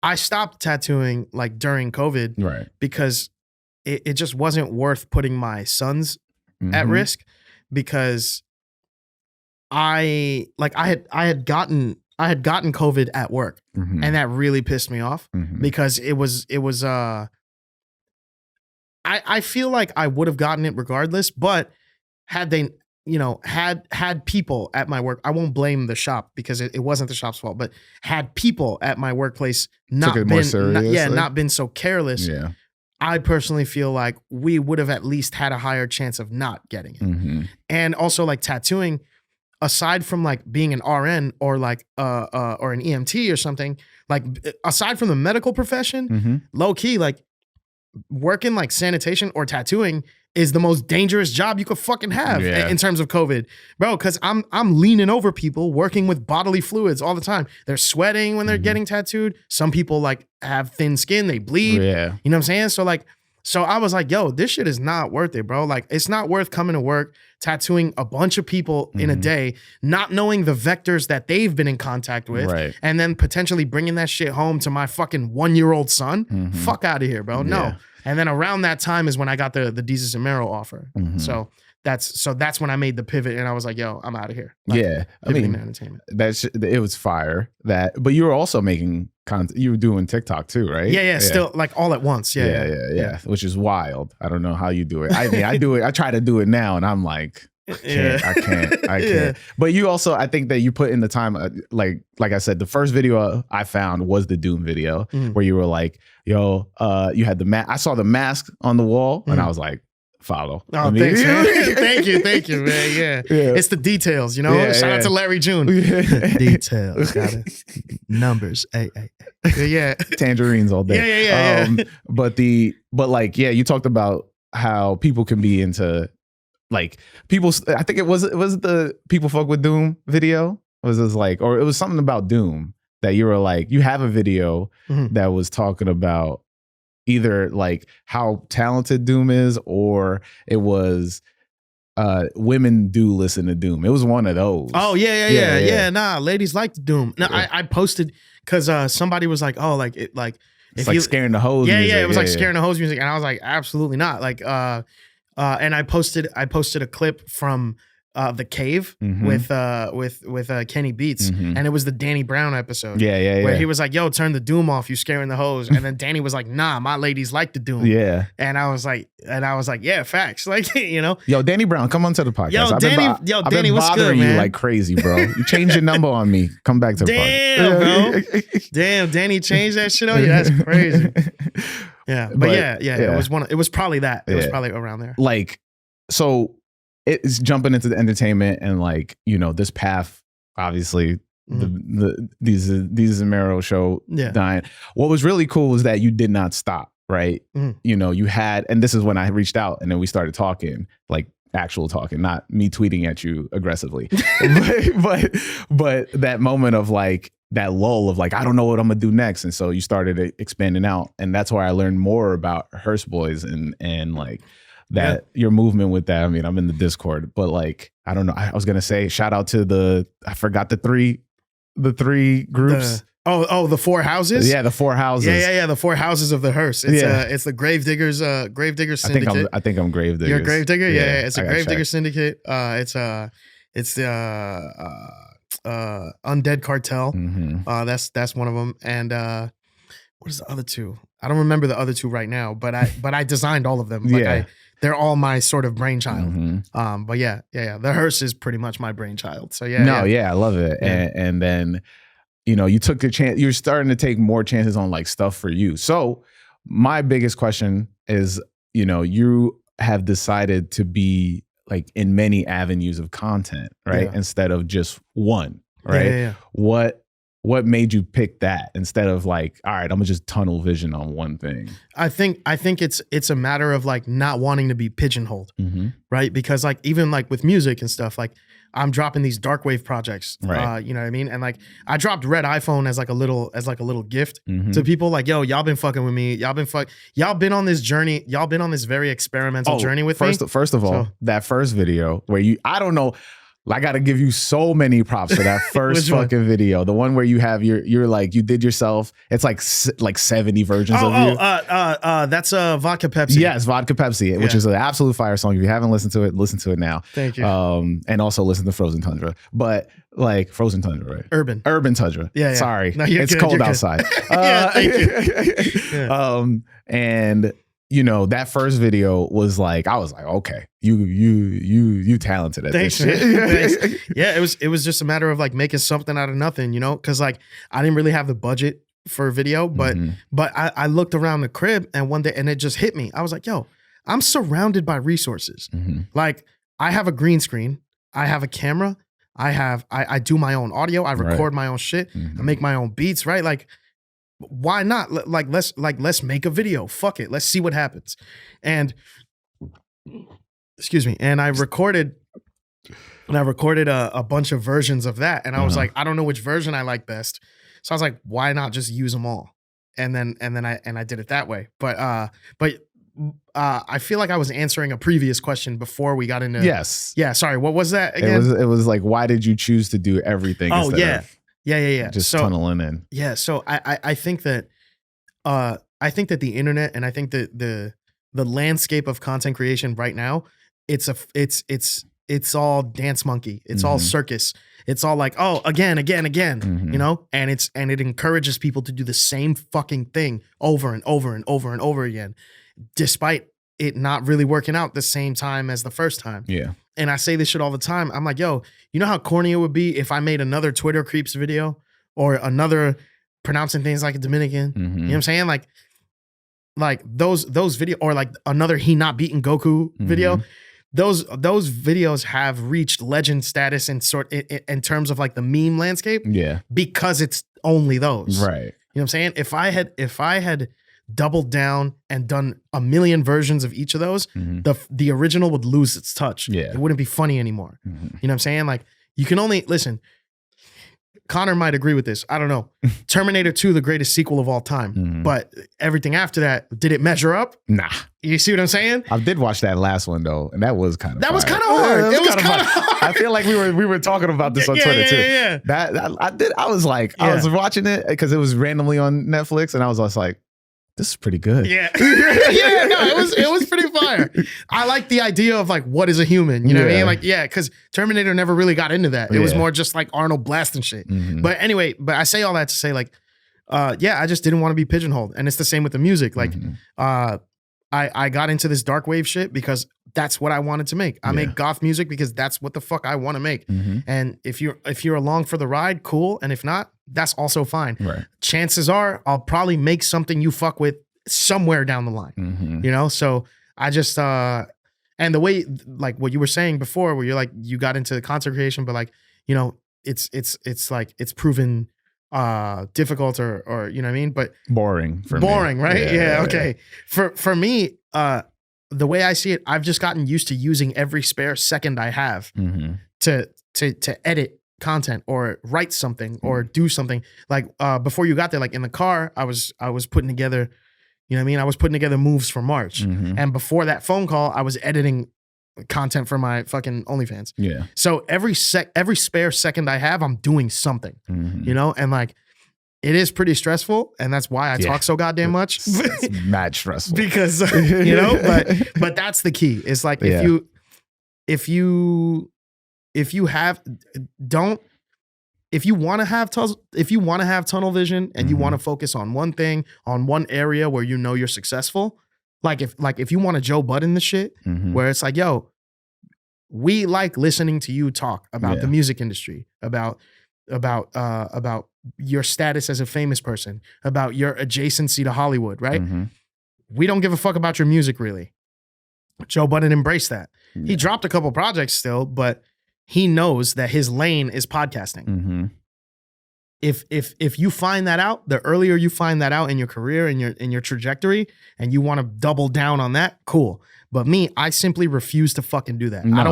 I stopped tattooing like during COVID, right? Because it just wasn't worth putting my sons at risk, because I had gotten COVID at work, and that really pissed me off because it was I feel like I would have gotten it regardless, but had they had people at my work, I won't blame the shop because it wasn't the shop's fault, but had people at my workplace not been so careless, I personally feel like we would have at least had a higher chance of not getting it. And also like tattooing, aside from like being an RN or like or an EMT or something, like aside from the medical profession, low key, like working like sanitation or tattooing is the most dangerous job you could fucking have in terms of COVID, bro. Cause I'm leaning over people working with bodily fluids all the time. They're sweating when they're getting tattooed. Some people like have thin skin, they bleed. You know what I'm saying? So I was like, yo, this shit is not worth it, bro. Like, it's not worth coming to work, tattooing a bunch of people in a day, not knowing the vectors that they've been in contact with, and then potentially bringing that shit home to my fucking 1-year-old son. Fuck out of here, bro. No. And then around that time is when I got the Jesus and Mero offer. So that's when I made the pivot, and I was like, yo, I'm out of here. Like, I mean, entertainment. It was fire. But you were also making content. You were doing TikTok too, right? Yeah. Still like all at once. Yeah. Which is wild. I don't know how you do it. I mean, I do it. I try to do it now, and I'm like, I can't. But you also, I think that you put in the time, like I said, the first video I found was the Doom video where you were like, yo, you had the mask. I saw the mask on the wall, and I was like, follow. Oh, thanks, man. Thank you, man. Yeah. It's the details, you know? Shout out to Larry June. Details. Got it. Numbers. Yeah. Tangerines all day. Yeah. But you talked about how people can be into like people. I think it was the People Fuck with Doom video. Was this like, or it was something about Doom that you were like, you have a video that was talking about either like how talented Doom is, or it was women do listen to Doom. It was one of those. Oh yeah. Nah, ladies like Doom. No, I posted because somebody was like, oh, like it, like it's like scaring the hoes. music. It was like scaring the hoes music, and I was like, absolutely not. Like, and I posted a clip from The Cave with Kenny Beats, and it was the Danny Brown episode. Where he was like, yo, turn the Doom off, you scaring the hoes. And then Danny was like, nah, my ladies like the Doom. And I was like, yeah, facts. Like, you know. Yo, Danny Brown, come onto the podcast. Danny, what's good, man? You like crazy, bro. You changed your number on me. Come back to the podcast. Damn, bro. Damn, Danny changed that shit on you. That's crazy. Yeah. But yeah. It was probably that. It was probably around there. Like, so it's jumping into the entertainment and like, you know, this path, obviously these Zamero show dying. What was really cool was that you did not stop, right? You know, you had, and this is when I reached out and then we started talking, like actual talking, not me tweeting at you aggressively, but that moment of like that lull of like, I don't know what I'm gonna do next. And so you started expanding out, and that's where I learned more about Hearst Boys and like that your movement with that. I mean, I'm in the Discord, but like, I don't know. I was gonna say shout out to I forgot the three groups. The 4 houses. Yeah, the 4 houses. Yeah. The 4 houses of the Hearst. It's the Gravediggers Syndicate. I think I'm Gravediggers. You're a Gravedigger. Yeah. It's a Gravedigger Syndicate. It's the Undead Cartel. That's one of them. And what is the other 2? I don't remember the other 2 right now, but I designed all of them. Like they're all my sort of brainchild. But yeah. The Hearst is pretty much my brainchild. So I love it. Yeah. And then, you know, you took a chance. You're starting to take more chances on like stuff for you. So my biggest question is, you know, you have decided to be like in many avenues of content, right? Instead of just one, right? What made you pick that instead of like, all right, I'm gonna just tunnel vision on one thing? I think it's a matter of like not wanting to be pigeonholed, right? Because like even like with music and stuff, like I'm dropping these dark wave projects, right? You know what I mean? And like I dropped Red iPhone as like a little gift to people. Like, yo, y'all been fucking with me. Y'all been on this journey. Y'all been on this very experimental journey with me. First of all, that first video where I don't know. I got to give you so many props for that first fucking video. The one where you have you're like, you did yourself. It's like 70 versions of you. That's Vodka Pepsi. Yes, Vodka Pepsi, which is an absolute fire song. If you haven't listened to it, listen to it now. Thank you. And also listen to Frozen Tundra. But like Frozen Tundra, right? Urban Tundra. Yeah. Sorry. No, it's cold outside. Thank you. And you know, that first video was like, I was like, okay, you talented at this shit. Thanks. Yeah, it was just a matter of like making something out of nothing, you know, because like I didn't really have the budget for a video, but I looked around the crib and one day and it just hit me. I was like, yo, I'm surrounded by resources. Like I have a green screen, I have a camera, I do my own audio, I record my own shit, I make my own beats, right? Like, why not? Let's make a video. Fuck it. Let's see what happens. And excuse me. And I recorded a bunch of versions of that. And I was like, I don't know which version I like best. So I was like, why not just use them all? And then I did it that way. But I feel like I was answering a previous question before we got into. Yes. Yeah. Sorry. What was that again? It was like, why did you choose to do everything? Oh yeah. Yeah. Just tunneling in. Yeah. So I think that the internet and I think that the landscape of content creation right now, it's all dance monkey. It's all circus. It's all like, oh, again, you know, and it encourages people to do the same fucking thing over and over and over and over again, despite it not really working out the same time as the first time. Yeah. And I say this shit all the time. I'm like, yo, you know how corny it would be if I made another Twitter Creeps video or another pronouncing things like a Dominican. You know what I'm saying? Like those video or like another he not beating Goku video. Those videos have reached legend status in terms of like the meme landscape. Yeah. Because it's only those. Right. You know what I'm saying? If I had doubled down and done a million versions of each of those, the original would lose its touch. Yeah. It wouldn't be funny anymore. You know what I'm saying? Like you can only listen. Connor might agree with this. I don't know. Terminator 2, the greatest sequel of all time. But everything after that, did it measure up? Nah. You see what I'm saying? I did watch that last one though, and that was kind of was kind of hard. It was kind of hard. I feel like we were talking about this on Twitter too. Yeah. That I was like, I was watching it because it was randomly on Netflix, and I was just like, this is pretty good. Yeah. It was pretty fire. I like the idea of like, what is a human? You know what I mean? Like, yeah, because Terminator never really got into that. It was more just like Arnold blasting shit. But anyway, I say all that to say like, I just didn't want to be pigeonholed. And it's the same with the music. Like, I got into this dark wave shit because that's what I wanted to make. I make goth music because that's what the fuck I want to make. And if you're along for the ride, cool. And if not, that's also fine. Right. Chances are I'll probably make something you fuck with somewhere down the line. You know? So I just and And the way, like what you were saying before, where you're like, you got into content creation, but like, you know, it's like, it's proven difficult or you know what I mean? But boring for me. Boring, right? Yeah, okay. For me, the way I see it, I've just gotten used to using every spare second I have to edit content or write something or do something. Like before you got there, like in the car, I was putting together, you know what I mean? I was putting together moves for March. And before that phone call, I was editing content for my fucking OnlyFans. Yeah. So every spare second I have, I'm doing something, you know? And like, it is pretty stressful, and that's why I talk so goddamn much. It's mad stressful. Because, you know, but that's the key. It's like, if you want to have tunnel vision and you want to focus on one thing, on one area where you know you're successful, like if you want to Joe Budden the shit, where it's like, yo, we like listening to you talk about the music industry, about your status as a famous person, about your adjacency to Hollywood, right? We don't give a fuck about your music, really. Joe Budden embraced that. He dropped a couple projects still, but he knows that his lane is podcasting. If you find that out, the earlier you find that out in your career and in your trajectory, and you want to double down on that, cool. But me, I simply refuse to fucking do that. I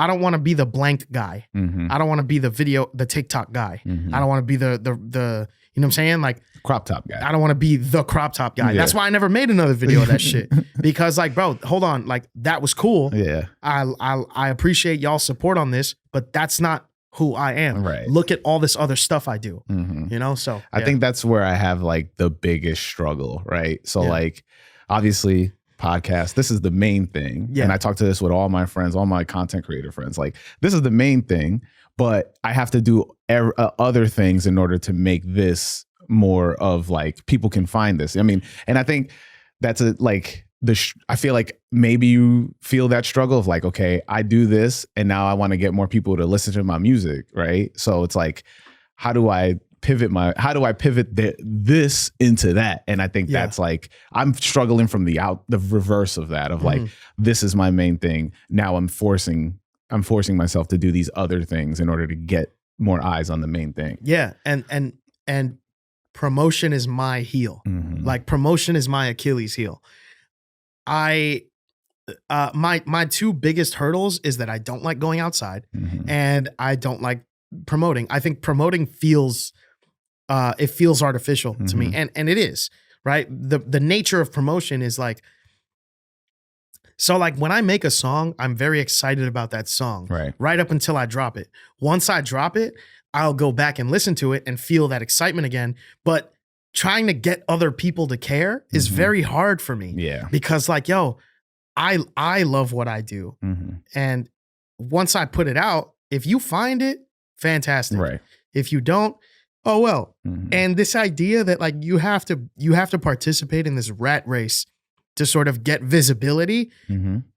don't want to be the blank guy. I don't want to be the TikTok guy. I don't want to be the you know what I'm saying? Like crop top guy. I don't want to be the crop top guy. That's why I never made another video of that shit. Because like, bro, hold on. Like that was cool. Yeah. I appreciate y'all's support on this, but that's not who I am. Right. Look at all this other stuff I do. You know? So I think that's where I have like the biggest struggle, right? So like obviously podcast, this is the main thing. And I talk to this with all my friends, all my content creator friends. Like this is the main thing, but I have to do other things in order to make this more of like people can find this. I mean, and I think that's I feel like maybe you feel that struggle of like, okay, I do this and now I want to get more people to listen to my music, right? So it's like, how do I pivot this into that? And I think that's like, I'm struggling from the reverse of that, of like, this is my main thing. Now I'm forcing myself to do these other things in order to get more eyes on the main thing. Yeah. And promotion is my heel. Like promotion is my Achilles heel. My two biggest hurdles is that I don't like going outside and I don't like promoting. I think promoting feels artificial to me. And it is, right? The nature of promotion is like, so like when I make a song, I'm very excited about that song, right up until I drop it. Once I drop it, I'll go back and listen to it and feel that excitement again. But trying to get other people to care is very hard for me. Yeah. Because like, yo, I love what I do. And once I put it out, if you find it, fantastic. Right. If you don't, oh well. And this idea that like you have to participate in this rat race to sort of get visibility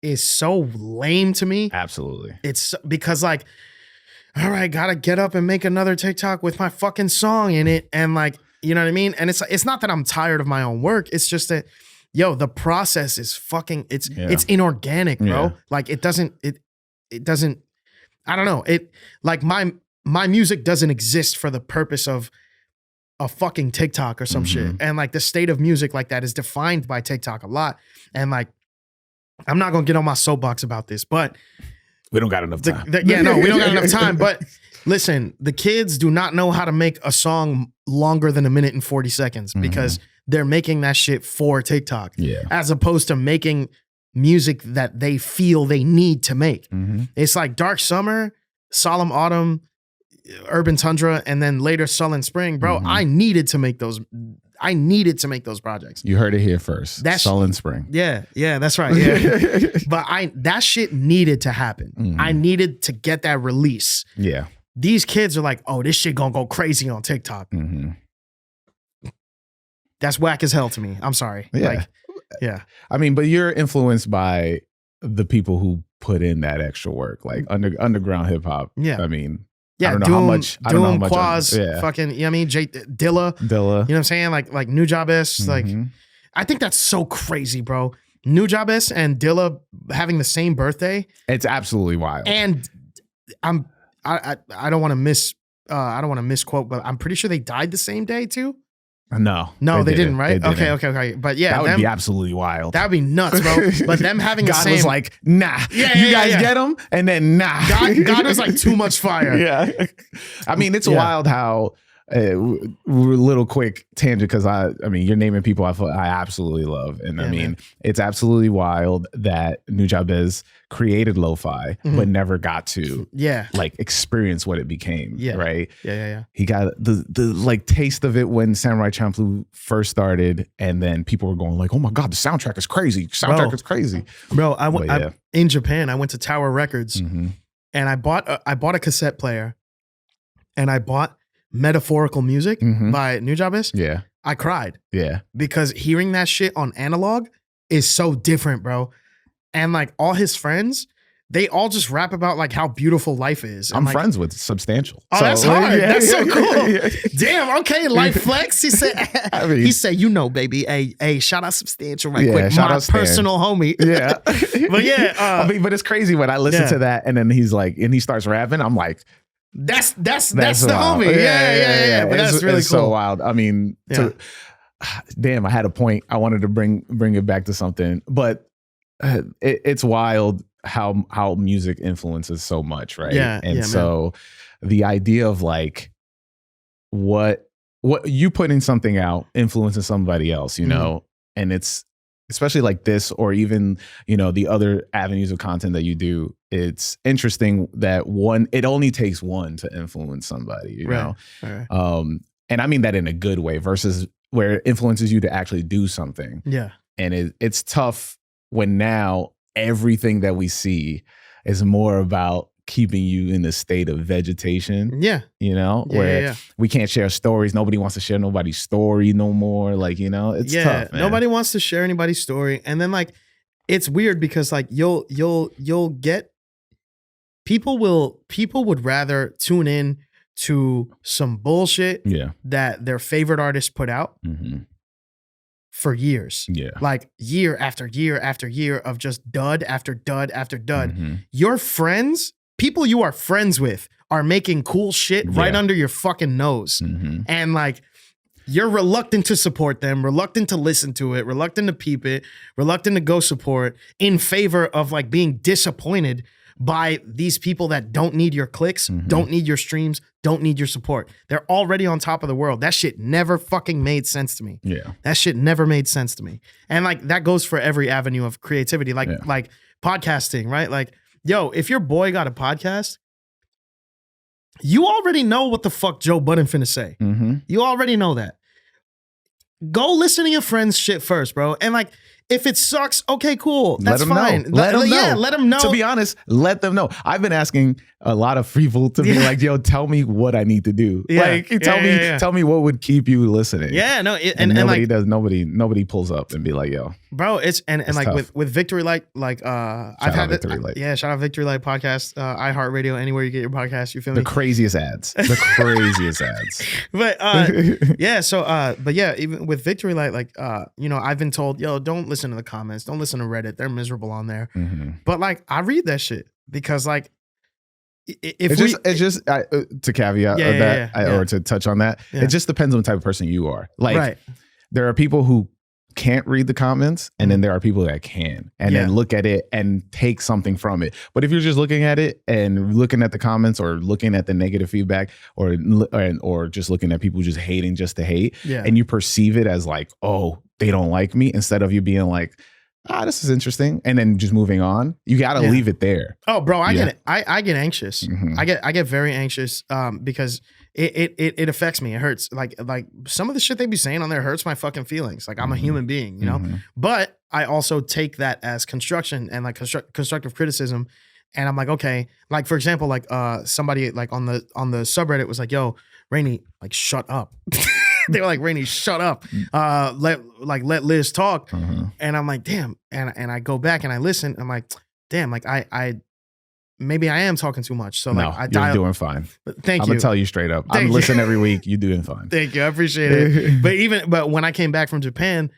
is so lame to me. Absolutely. It's because like, all right, gotta get up and make another TikTok with my fucking song in it. And like, you know what I mean? And it's not that I'm tired of my own work. It's just that, yo, the process is fucking, it's inorganic, bro. Yeah. Like it doesn't, I don't know. It like my music doesn't exist for the purpose of a fucking TikTok or some shit. And like the state of music like that is defined by TikTok a lot. And like, I'm not going to get on my soapbox about this, but we don't got enough time. we don't got enough time. But listen, the kids do not know how to make a song longer than 1 minute and 40 seconds because they're making that shit for TikTok as opposed to making music that they feel they need to make. It's like Dark Summer, Solemn Autumn, Urban Tundra, and then later Sullen Spring. Bro, I needed to make those projects. You heard it here first. Sullen Spring. Yeah, that's right. Yeah. But that shit needed to happen. I needed to get that release. Yeah. These kids are like, oh, this shit gonna go crazy on TikTok. That's whack as hell to me. I'm sorry. Yeah. Like, I mean, but you're influenced by the people who put in that extra work, like underground hip hop. Yeah. I mean, yeah, I don't know how much. Quaz, fucking, you know what I mean? Dilla. You know what I'm saying? Like New Job S. Like, I think that's so crazy, bro. Nujabes and Dilla having the same birthday. It's absolutely wild. And I don't want to misquote, but I'm pretty sure they died the same day too. No, they didn't, right? Okay. But yeah, that would be absolutely wild. That would be nuts, bro. But them having God the same, was like, nah, you guys get them, and then nah. God was like too much fire. Yeah, I mean, it's wild how. Little quick tangent, because I mean, you're naming people I absolutely love, and I mean, it's absolutely wild that Nujabes created lo-fi, but never got to like experience what it became. Right. Yeah. He got the like taste of it when Samurai Champloo first started, and then people were going like, "Oh my god, the soundtrack is crazy! Is crazy, bro." In Japan, I went to Tower Records, and I bought a cassette player, and I bought Metaphorical Music by Nujabes. Yeah. I cried. Yeah. Because hearing that shit on analog is so different, bro. And like all his friends, they all just rap about like how beautiful life is. And I'm like, friends with Substantial. Oh, so, that's hard. That's so cool. Damn, okay, life flex. He said, you know, baby, hey, shout out Substantial right quick. Shout my out Stan. Personal homie. Yeah. But yeah. I mean, but it's crazy when I listen to that and then he's like, and he starts rapping, I'm like, That's the homie. Yeah. But that's really cool. So wild. I mean, damn, I had a point. I wanted to bring it back to something, but it's wild how music influences so much, right? Yeah. And so the idea of like what you putting something out influencing somebody else, you know, and it's especially like this, or even, you know, the other avenues of content that you do, it's interesting that it only takes one to influence somebody, you know? Right. And I mean that in a good way versus where it influences you to actually do something. Yeah. And it's tough when now everything that we see is more about keeping you in a state of vegetation. Yeah. You know, where we can't share stories. Nobody wants to share nobody's story no more. Like, you know, it's tough, man. Nobody wants to share anybody's story. And then like, it's weird because like you'll get people would rather tune in to some bullshit that their favorite artist put out for years. Yeah. Like year after year after year of just dud after dud after dud. Your friends, people you are friends with, are making cool shit right under your fucking nose. And like, you're reluctant to support them, reluctant to listen to it, reluctant to peep it, reluctant to go support, in favor of like being disappointed by these people that don't need your clicks, don't need your streams, don't need your support. They're already on top of the world. That shit never fucking made sense to me. Yeah. That shit never made sense to me. And like, that goes for every avenue of creativity, like podcasting, right? Like, yo, if your boy got a podcast, you already know what the fuck Joe Budden finna say. You already know that. Go listen to your friend's shit first, bro. And like, if it sucks, okay, cool. That's fine. Let them know. Yeah, let them know. To be honest, let them know. I've been asking a lot of people to be like, yo, tell me what I need to do. Like, tell me what would keep you listening. Yeah, no, and nobody does. Nobody pulls up and be like, yo, bro. It's like tough. with Victory Light, like I've had Victory Light. Yeah, shout out Victory Light podcast, iHeartRadio, anywhere you get your podcast. You feel me? The craziest ads. But but yeah, even with Victory Light, like you know, I've been told, yo, don't listen to the comments, don't listen to Reddit. They're miserable on there. But like, I read that shit because like, to caveat or to touch on that, it just depends on the type of person you are. Like, there are people who can't read the comments, and then there are people that can, and then look at it and take something from it. But if you're just looking at it and looking at the comments, or looking at the negative feedback, or just looking at people just hating just to hate, and you perceive it as like, oh, they don't like me, instead of you being like, this is interesting, and then just moving on, you got to leave it there. Oh, bro, I get anxious. I get very anxious because it affects me. It hurts. Like some of the shit they be saying on there hurts my fucking feelings. Like, I'm a human being, you know. But I also take that as construction and like constructive criticism. And I'm like, okay, like for example, like somebody like on the subreddit was like, yo, Rainey, like shut up. They were like, Rainey, shut up. Let Liz talk. And I'm like, damn. And I go back and I listen. I'm like, damn, like I maybe I am talking too much. So no, you're doing fine. Thank you. I'm gonna tell you straight up. I'm listening every week. You're doing fine. Thank you. I appreciate it. But when I came back from Japan,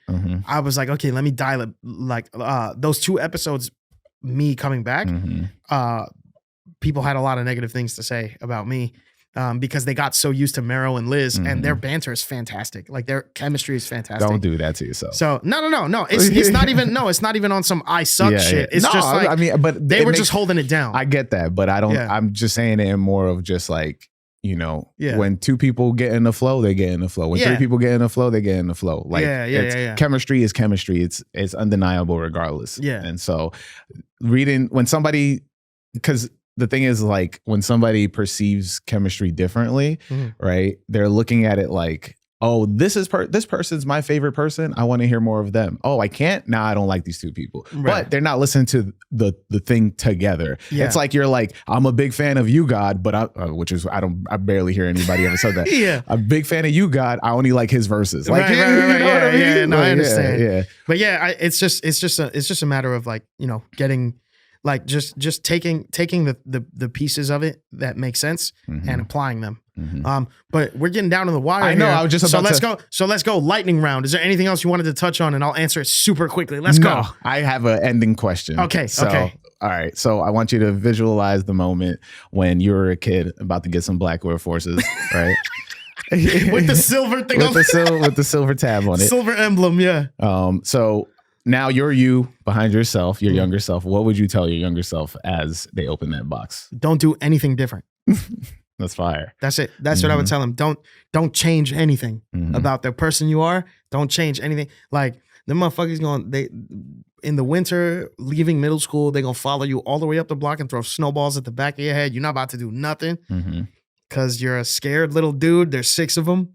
I was like, okay, let me dial it. Like those 2 episodes, me coming back, people had a lot of negative things to say about me. Because they got so used to Mero and Liz, and their banter is fantastic. Like their chemistry is fantastic. Don't do that to yourself. So no. It's not even it's not even on some I suck shit. It's just like I mean, but they were just holding it down. I get that, but I don't. Yeah. I'm just saying it in more of just like, you know, when 2 people get in the flow, they get in the flow. When 3 people get in the flow, they get in the flow. Like chemistry is chemistry. It's undeniable regardless. Yeah. And so reading when somebody, because the thing is, like, when somebody perceives chemistry differently, right? They're looking at it like, oh, this person's my favorite person. I want to hear more of them. Oh, I can't? Nah, I don't like these 2 people. Right. But they're not listening to the thing together. Yeah. It's like you're like, I'm a big fan of you, God, but I barely hear anybody ever said that. Yeah. I'm a big fan of you, God. I only like his verses. Like, right. Yeah, no, I understand. Yeah. But yeah, it's just a matter of, like, you know, getting, like, just taking the pieces of it that make sense and applying them. But we're getting down to the wire. I know. Here. I was just about So let's go lightning round. Is there anything else you wanted to touch on? And I'll answer it super quickly. Let's go. I have an ending question. Okay. Okay. All right. So I want you to visualize the moment when you were a kid about to get some Blackwear Forces, right? With the silver thing on with the silver tab on it. Silver emblem, yeah. So now you're you behind yourself, your younger self. What would you tell your younger self as they open that box? Don't do anything different. That's fire. That's it. That's what I would tell them. Don't change anything about the person you are. Don't change anything. Like, the motherfuckers in the winter, leaving middle school, they're gonna follow you all the way up the block and throw snowballs at the back of your head. You're not about to do nothing because you're a scared little dude. There's 6 of them. You know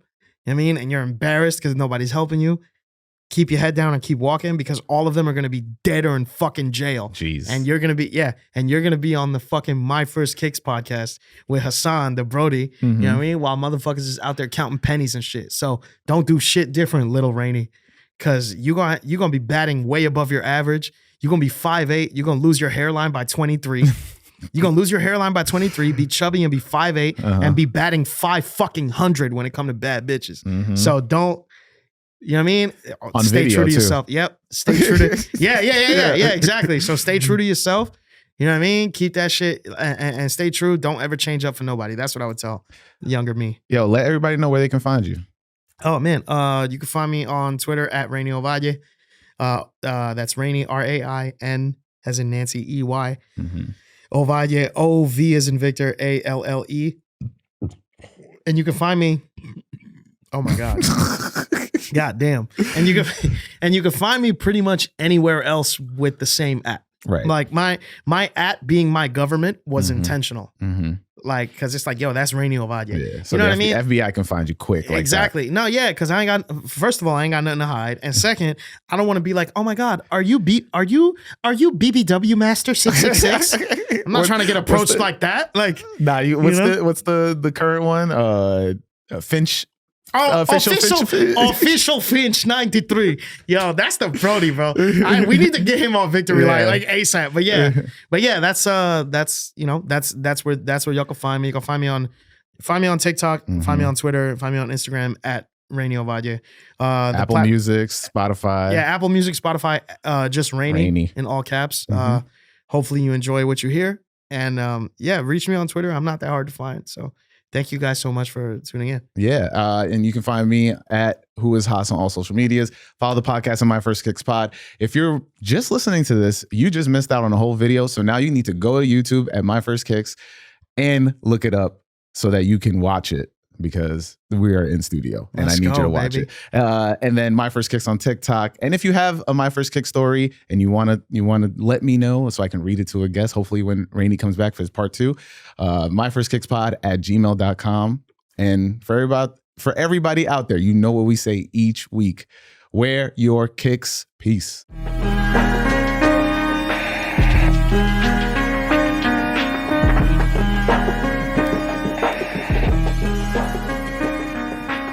what I mean? And you're embarrassed because nobody's helping you. Keep your head down and keep walking, because all of them are going to be dead or in fucking jail. Jeez. And you're going to be on the fucking My First Kicks podcast with Hassan, the Brody, you know what I mean? While motherfuckers is out there counting pennies and shit. So don't do shit different, little Rainey, because you're going to be batting way above your average. You're going to be 5'8". You're going to lose your hairline by 23. You're going to lose your hairline by 23, be chubby and be 5'8", and be batting 500 when it comes to bad bitches. So don't. You know what I me? Stay true to yourself. Yep. Stay true to. Yeah, exactly. So stay true to yourself. You know what I mean? Keep that shit and stay true. Don't ever change up for nobody. That's what I would tell younger me. Yo, let everybody know where they can find you. Oh man, you can find me on Twitter at Rainey Ovalle. That's Rainey, Rain as in Nancy, EY. Ovalle, OV as in Victor, ALLE. And you can find me. Oh my God. God damn. And you can find me pretty much anywhere else with the same at. Right. Like my at being my government was intentional. Like, cause it's like, yo, that's Rainey Ovalle. Yeah. So you know what I mean? FBI can find you quick. Like exactly. That. No, yeah, cause first of all, I ain't got nothing to hide. And second, I don't want to be like, oh my God, are you BBW Master 666? I'm not trying to get approached like that. Like, nah, what's the current one? Finch. Oh, official Finch 93. Yo, that's the Brody, bro. We need to get him on Victory Line like ASAP. But yeah, that's where y'all can find me. You can find me on TikTok, find me on Twitter, find me on Instagram at Rainey Ovalle. Apple Music, Spotify. Yeah, Apple Music, Spotify, just Rainey in all caps. Hopefully you enjoy what you hear. And reach me on Twitter. I'm not that hard to find. So thank you guys so much for tuning in. Yeah. And you can find me at Who Is Haas on all social medias. Follow the podcast on My First Kicks Pod. If you're just listening to this, you just missed out on a whole video. So now you need to go to YouTube at My First Kicks and look it up so that you can watch it, because we are in studio and I need you to watch it. And then My First Kicks on TikTok. And if you have a My First Kick story and you want to let me know so I can read it to a guest, hopefully when Rainey comes back for his part 2, myfirstkickspod@gmail.com. And for everybody out there, you know what we say each week: wear your kicks. Peace.